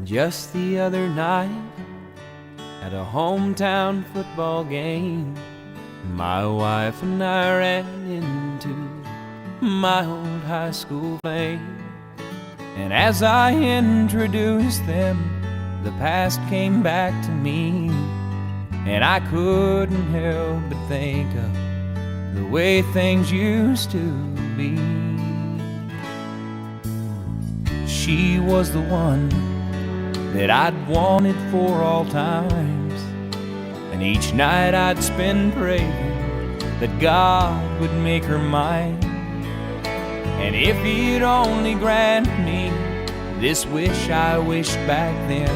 Just the other night, at a hometown football game, my wife and I ran into my old high school flame. And as I introduced them, the past came back to me, and I couldn't help but think of the way things used to be. She was the one that I'd wanted for all times, and each night I'd spend praying that God would make her mine. And if He'd only grant me this wish I wished back then,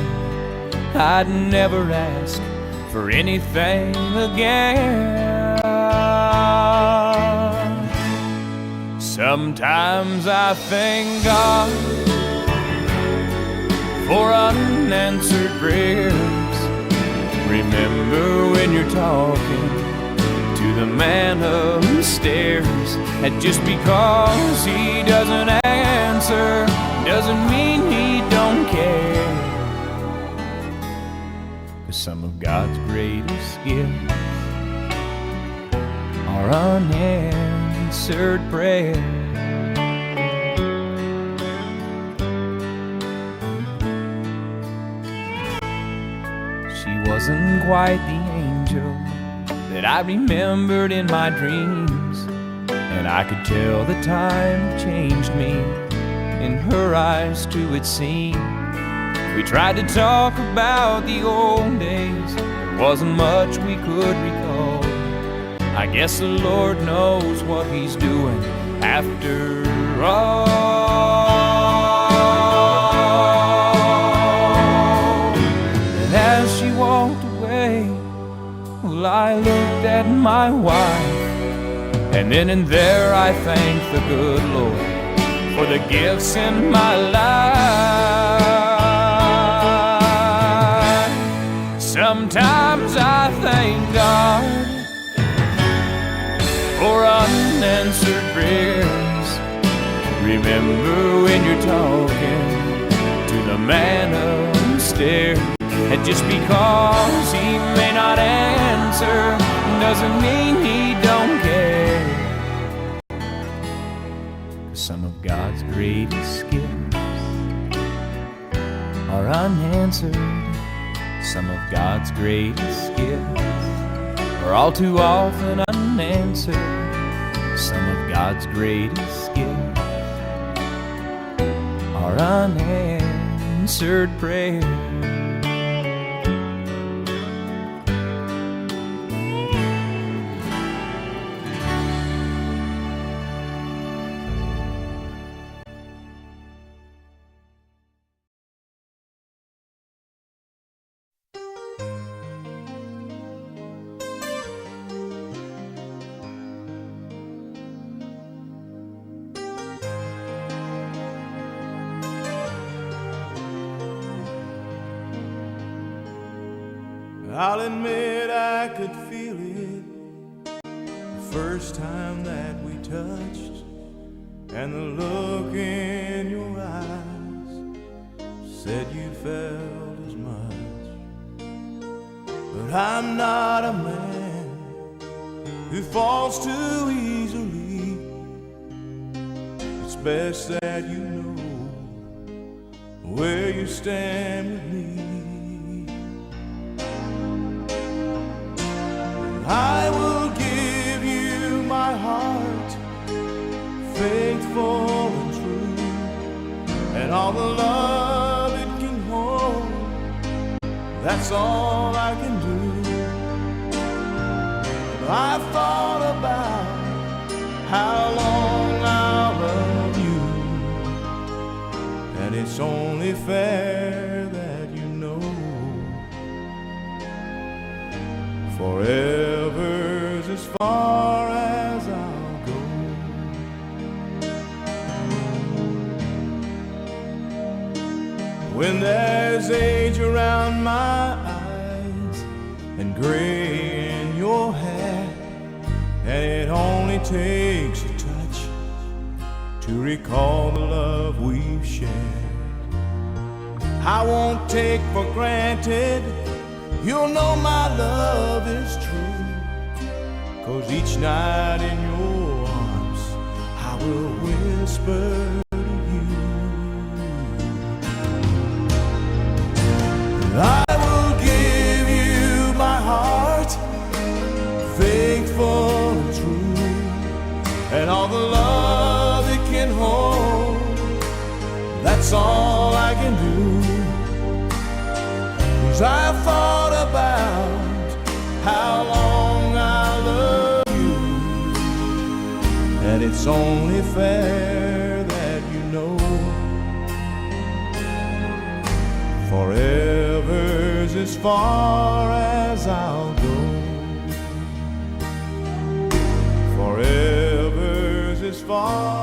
I'd never ask for anything again. Sometimes I thank God for unanswered prayers. Remember when you're talking to the man upstairs, and just because he doesn't answer doesn't mean he don't care. 'Cause some of God's greatest gifts are unanswered prayers. She wasn't quite the angel that I remembered in my dreams, and I could tell the time changed me. In her eyes too it seemed. We tried to talk about the old days, there wasn't much we could recall. I guess the Lord knows what He's doing after all. And as she walked away, well, I looked at my wife, and then and there I thanked the good Lord for the gifts in my life. Sometimes I thank God for unanswered prayers. Remember when you're talking to the man upstairs, and just because he may not answer doesn't mean he don't care. Some of God's greatest gifts are unanswered. Some of God's greatest gifts are all too often unanswered. Some of God's greatest gifts are unanswered prayers. I'll admit I could feel it the first time that we touched, and the look in your eyes said you felt as much. But I'm not a man who falls too easily. It's best that you know where you stand with me. I will give you my heart, faithful and true, and all the love it can hold, that's all I can do. I've thought about how long I'll love you, and it's only fair that you know forever's as far as I'll go. When there's age around my eyes and gray in your hair, and it only takes a touch to recall the love we've shared, I won't take for granted. You'll know my love is true, 'cause each night in your arms I will whisper to you. I will give you my heart, faithful and true, and all the love it can hold. That's all I can do. 'Cause I've thought about how long I love you, and it's only fair that you know forever's as far as I'll go. Forever's as far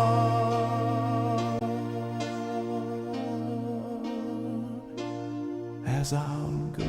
as I'll go.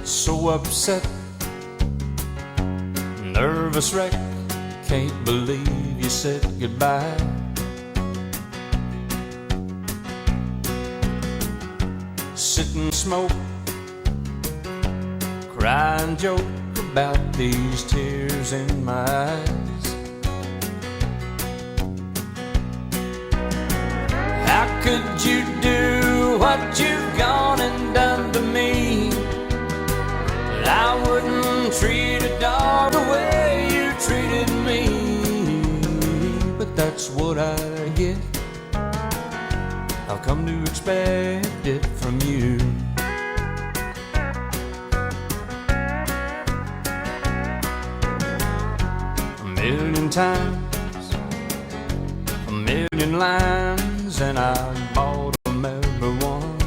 So upset, nervous wreck, can't believe you said goodbye. Sit and smoke, cry and joke about these tears in my eyes. How could you do what you've gone and done to me? I wouldn't treat a dog the way you treated me, but that's what I get. I've come to expect it from you. A million times, a million lines, and I bought them every one.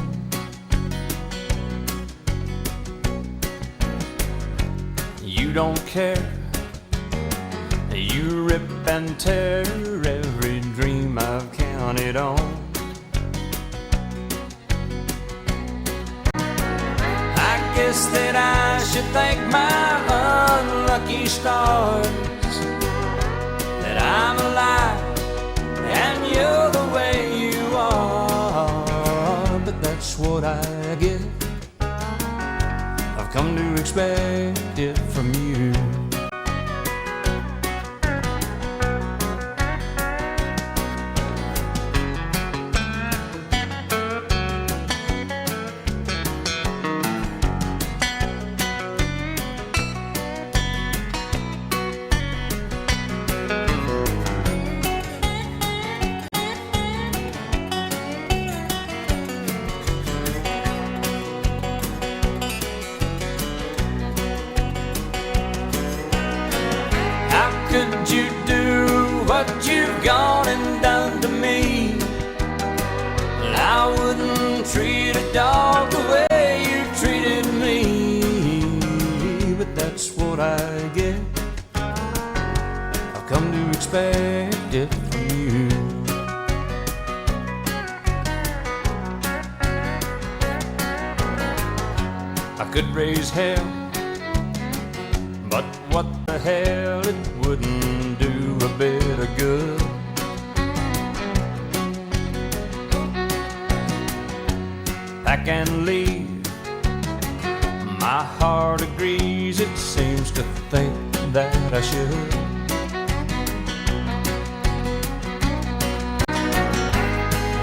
You don't care, you rip and tear every dream I've counted on. I guess that I should thank my unlucky stars that I'm alive and you're the way you are, but that's what I get. I've come to expect it from you. Could you do what you've gone and done to me? I wouldn't treat a dog the way you treated me, but that's what I get. I've come to expect it from you. I could raise hell, but what the hell, it wouldn't do a bit of good. Pack and leave, my heart agrees, it seems to think that I should.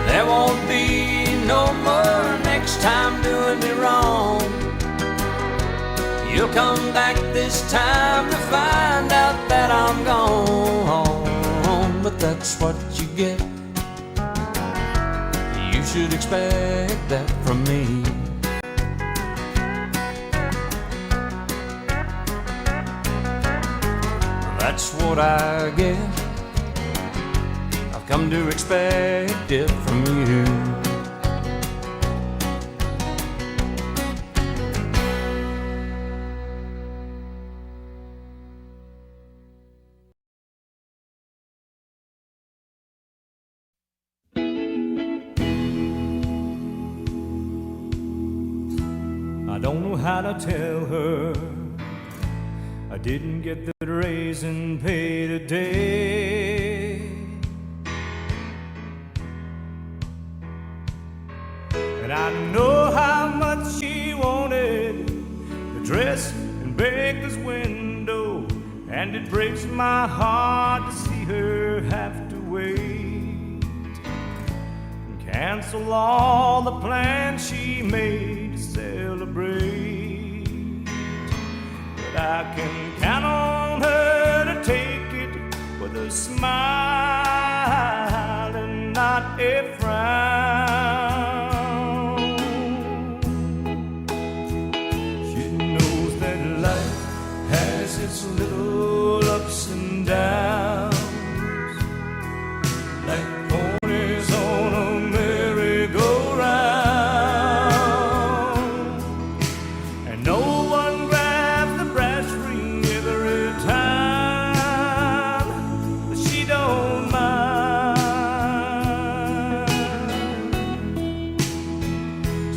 There won't be no more next time doing me wrong. You'll come back this time to find out that I'm gone. But that's what you get. You should expect that from me. That's what I get. I've come to expect it from you. I don't know how to tell her I didn't get the raise in pay today. And I know how much she wanted the dress in Baker's window, and it breaks my heart to see her have to wait and cancel all the plans she made to celebrate. But I can count on her to take it with a smile and not a frown. She knows that life has its little ups and downs, like ponies on a merry-go-round, and no one grabs the brass ring every time, but she don't mind.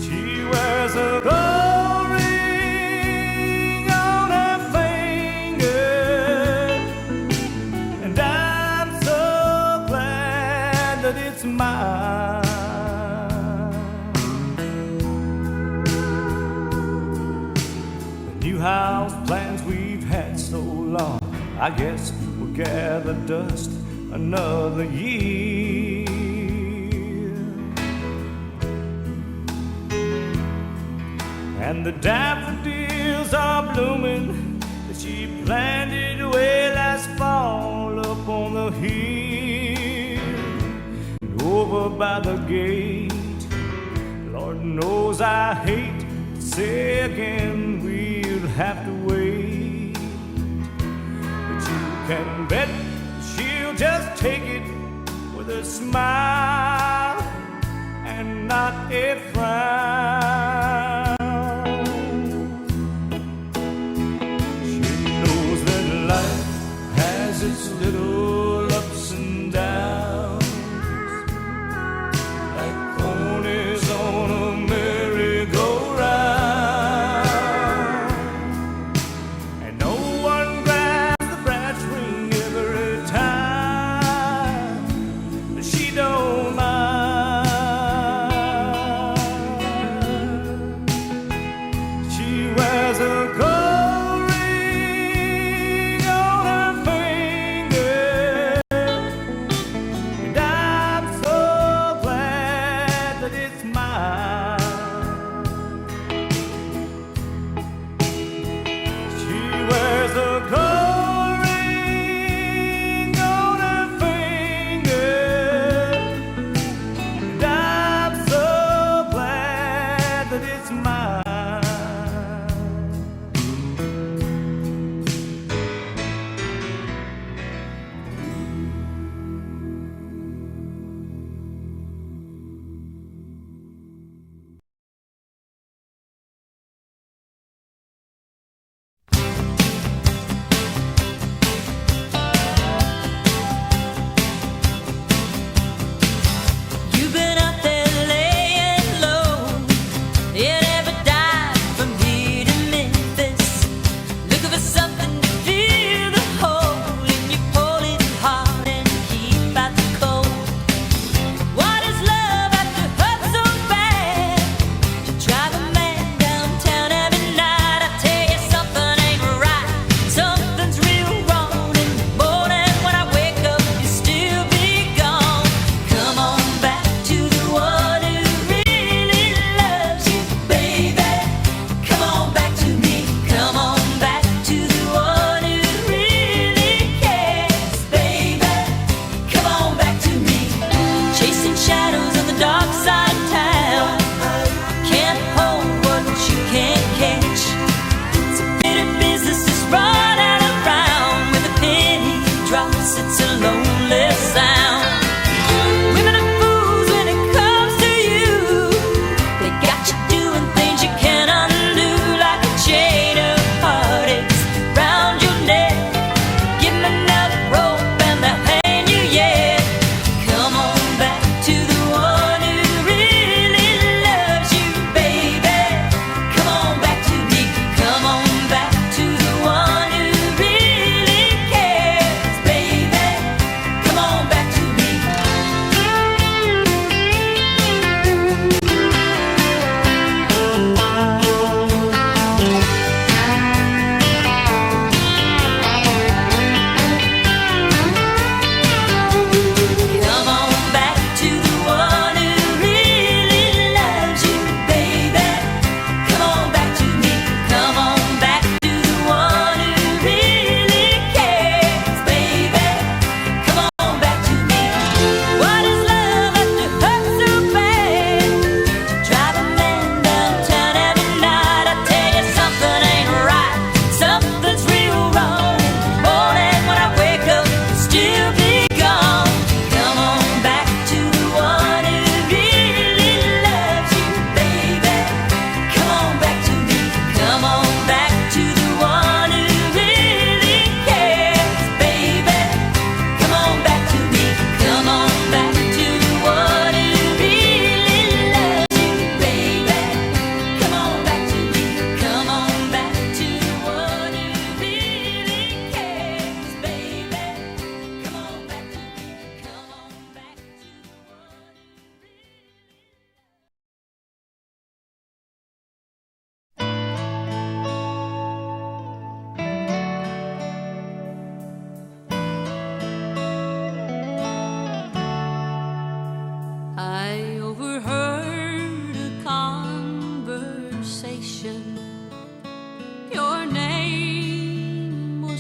She wears a gold ring on her finger, and I'm so glad that it's mine. The new house plans we've had so long, I guess we'll gather dust another year. And the daffodils are blooming that she planted way last fall up on the hill and over by the gate. Lord knows I hate to say again we'll have to wait, but you can bet she'll just take it with a smile and not a frown. She knows that life has its little ups and downs, like ponies on a merry-go-round, and no one grabs the brass ring every time, but she don't mind. She wears a gold ring on her finger,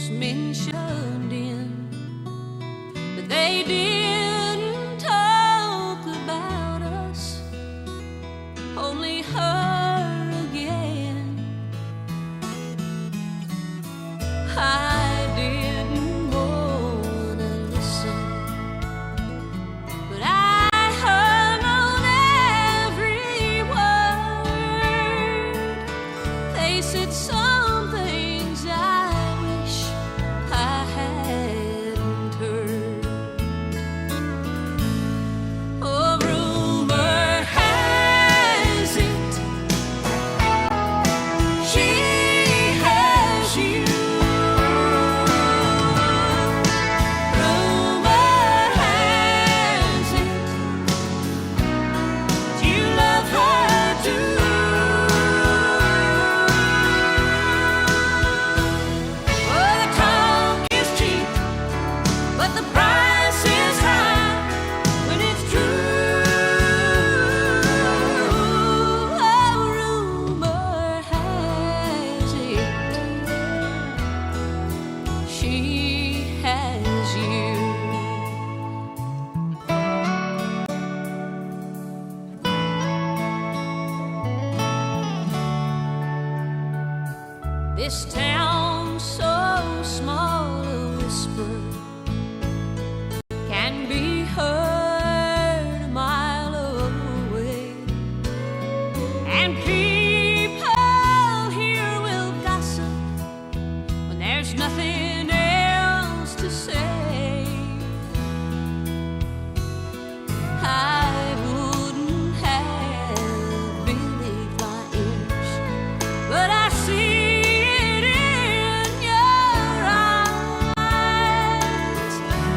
mentioned in, but they didn't talk about us, only her again. I didn't wanna listen, but I hung on every word. They said some things I wish I hadn't heard. Oh, rumor has it she has you. Rumor has it you love her too. Oh, the talk is cheap, but the price is high when it's true. Oh, rumor has it she has you. This town so small, a whisper can be heard a mile away, and people here will gossip when there's nothing else to say. I wouldn't have believed my ears, but I see it in your eyes.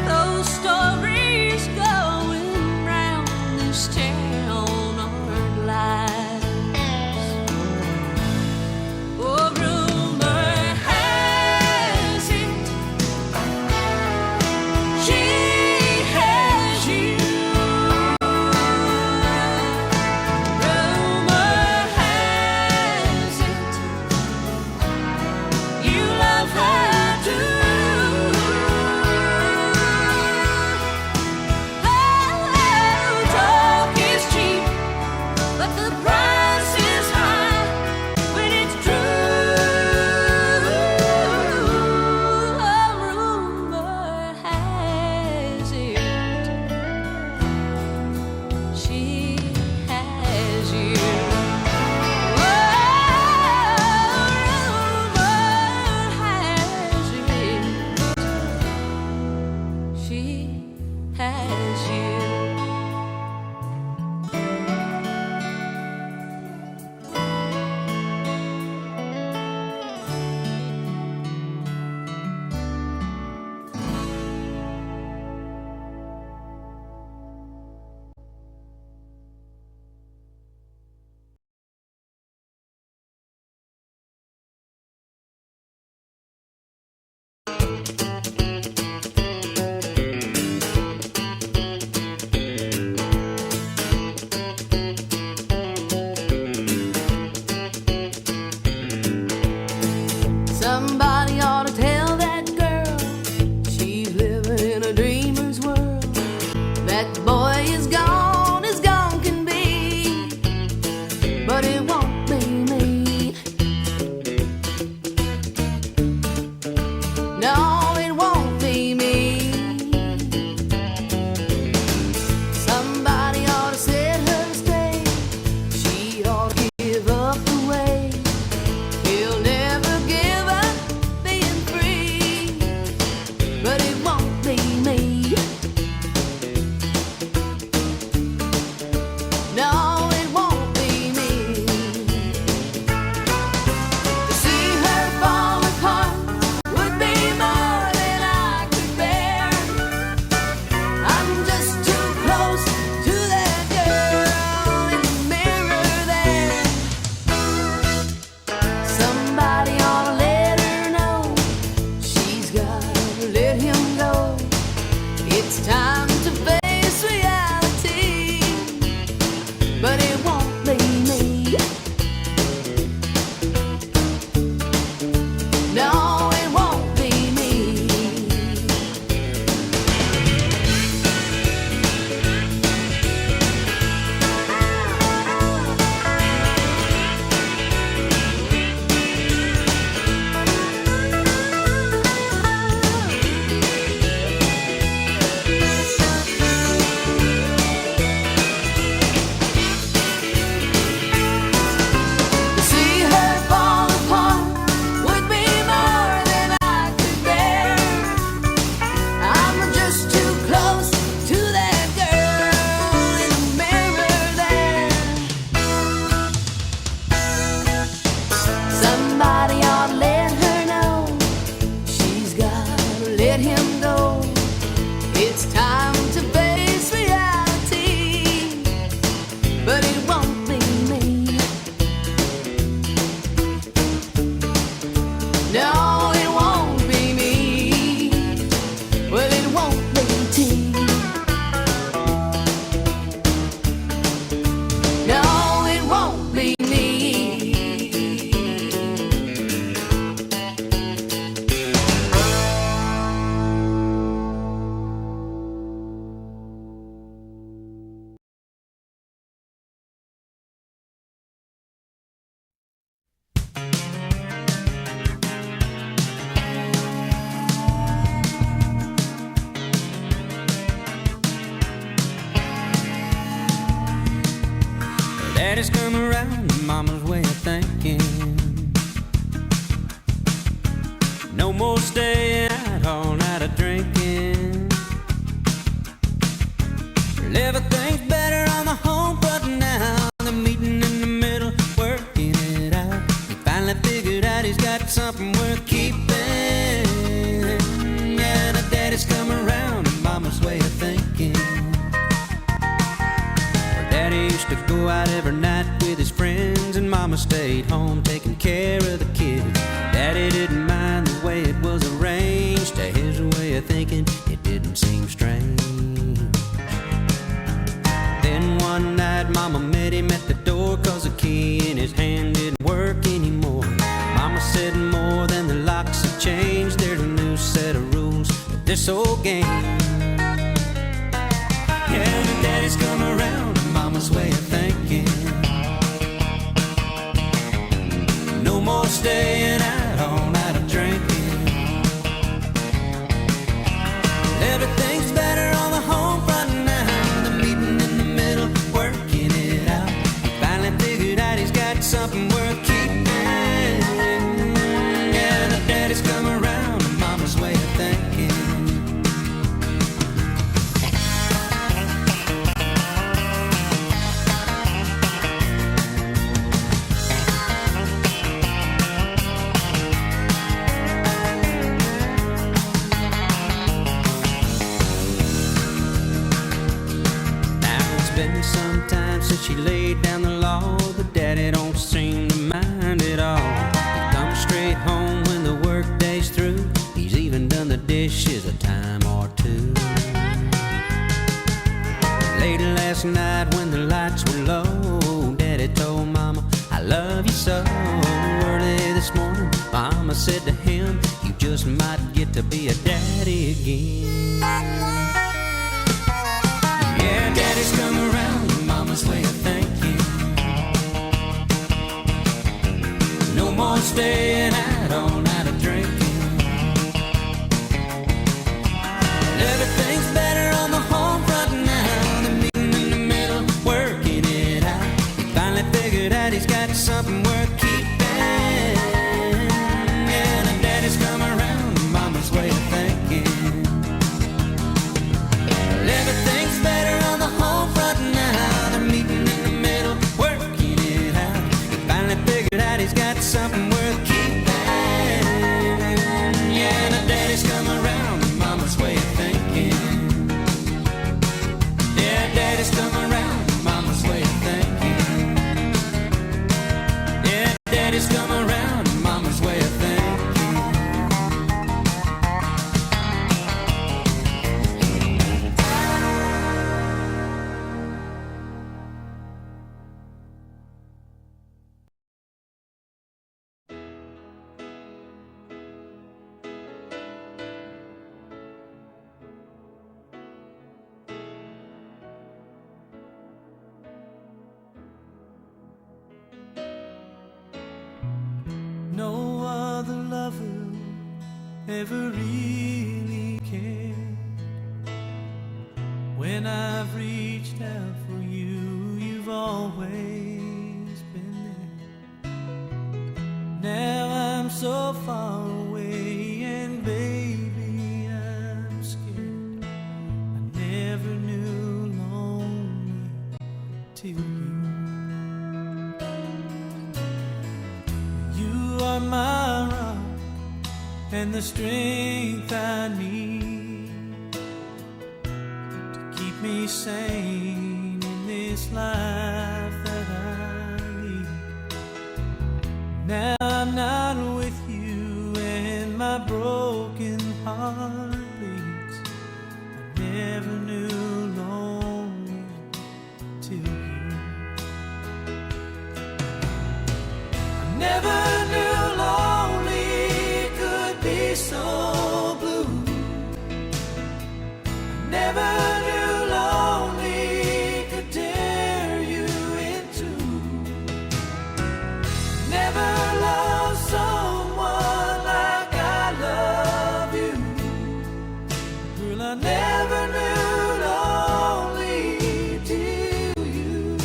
Those stories going round this town aren't lies. Oh, rumor has it let him go. It's time to face reality, but it won't be me. No, it won't be me. Well, it won't be tea. No, it won't be me. Daddy's come around to mama's way of thinking. No more staying out all night of drinking. Well, everything's better on the home front now. The meeting in the middle, working it out. He finally figured out he's got something worth keeping. Yeah, the daddy's come around to mama's way of thinking. Daddy used to go out every night with his friends, and mama stayed home taking care of the kids. Daddy didn't mind the way it was arranged. To his way of thinking, it didn't seem strange. Then one night mama met him at the door, 'cause the key in his hand didn't work anymore. Mama said more than the locks have changed. There's a new set of rules to this old game. Yeah, the daddy's come around to mama's way of thinking. No more staying out all night of drinking. Everything's better on the home front now. The meeting in the middle, working it out. He finally figured out he's got something worth keeping. Yeah, the daddy's come around to mama's way of thinking. Been some time since she laid down the law, but daddy don't seem to mind at all. He comes straight home when the work day's through. He's even done the dishes a time or two. Late last night when the lights were low, daddy told mama, I love you so. Early this morning, mama said to him, you just might get to be a daddy again. Yeah, daddy's come around to mama's way of thinking. No more staying out all night of drinking. Everything's better on the home front now. The meeting in the middle, working it out. He finally figured out he's got something worth keeping. Yeah, the daddy's come around to mama's way of thinking. Everything's better on the home front now. They're meeting in the middle, working it out. He finally figured out he's got something worth keeping. Yeah, the daddy's come around to mama's way of thinking. Yeah, daddy's come around to mama's way of thinking. Yeah, daddy's come around to mama's way of thinking. No other lover ever really cared. When I've reached out for you, you've always been there. Now I'm so far away, and baby, I'm scared. I never knew lonely till you are my rock and the strength I need to keep me sane in this life that I lead. Now I'm not with you and my broken heart bleeds. I never knew lonely till you. I never knew lonely could be so blue. I never knew lonely could tear you in two. Never loved someone like I love you. Girl, I never knew lonely till you.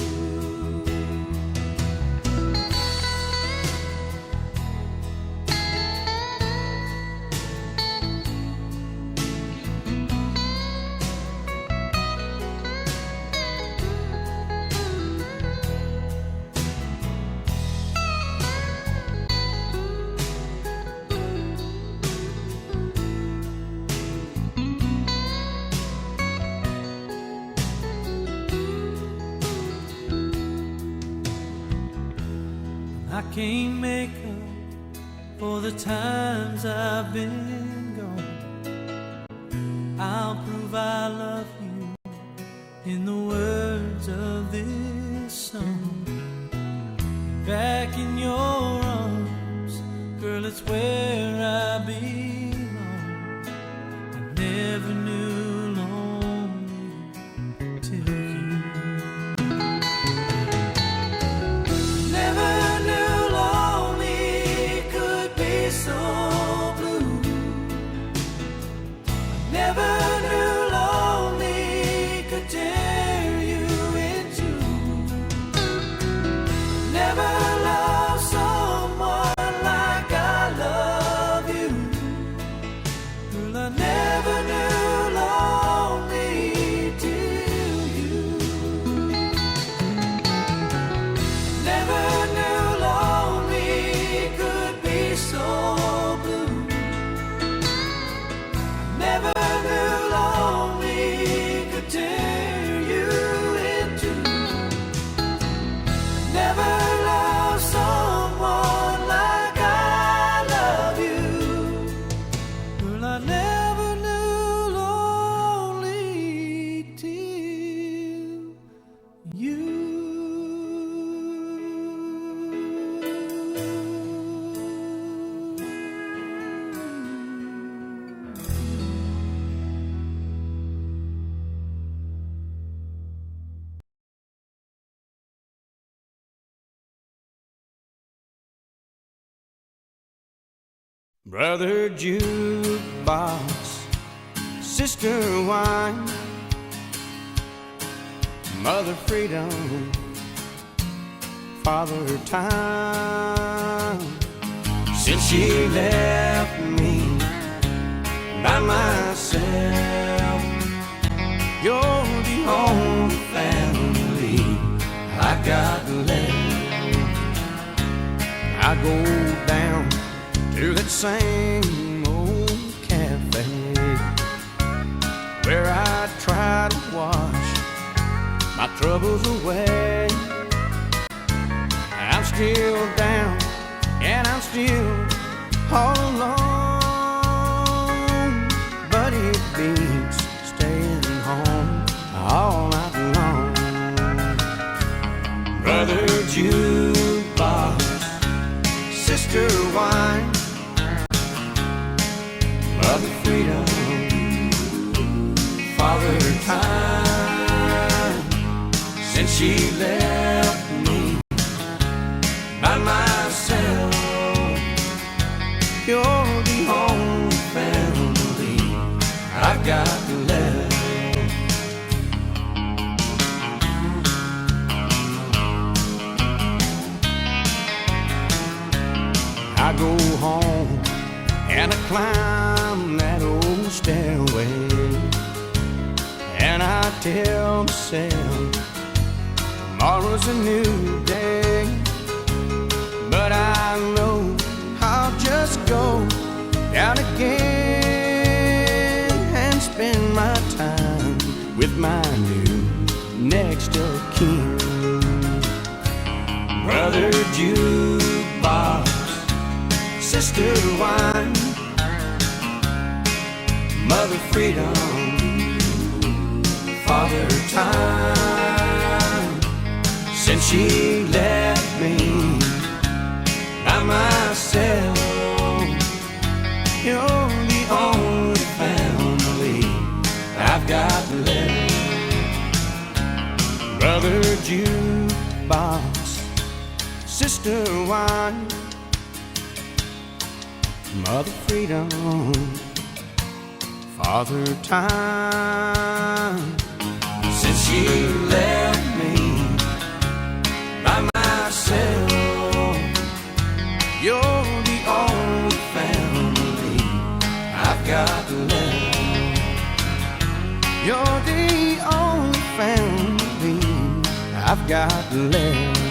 I can't make up for the times I've been gone. I'll prove I love you in the words of this song. Back in your arms, girl, it's where I belong. I never knew lonely till you. Never knew lonely could be so blue. Never knew lonely could tear you in two. Never loved someone like I love you. Girl, I never knew lonely till you. Never knew lonely could be so blue. Never knew lonely could tear you in two. Never loved someone like I love you. Girl, I never knew lonely till you. Brother jukebox, sister wine, mother freedom, father time. Since she left me by myself, you're the only family I got left. I go down to that same old cafe where I try to wash my troubles away. I'm still down and I'm still all alone, but it beats staying home all night long. Brother jukebox, sister wine, mother freedom, father time. Since she left me by myself, you're the only family I've got left. I go home and I climb that old stairway, and I tell myself tomorrow's a new day. But I know I'll just go down again and spend my time with my new next of kin. Brother jukebox, sister wine, mother freedom, father time. Since she left me by myself, you're the only family I've got left. Brother jukebox, sister wine, mother freedom, father time. Since she left me by myself, you're the only family I've got left. You're the only family I've got left.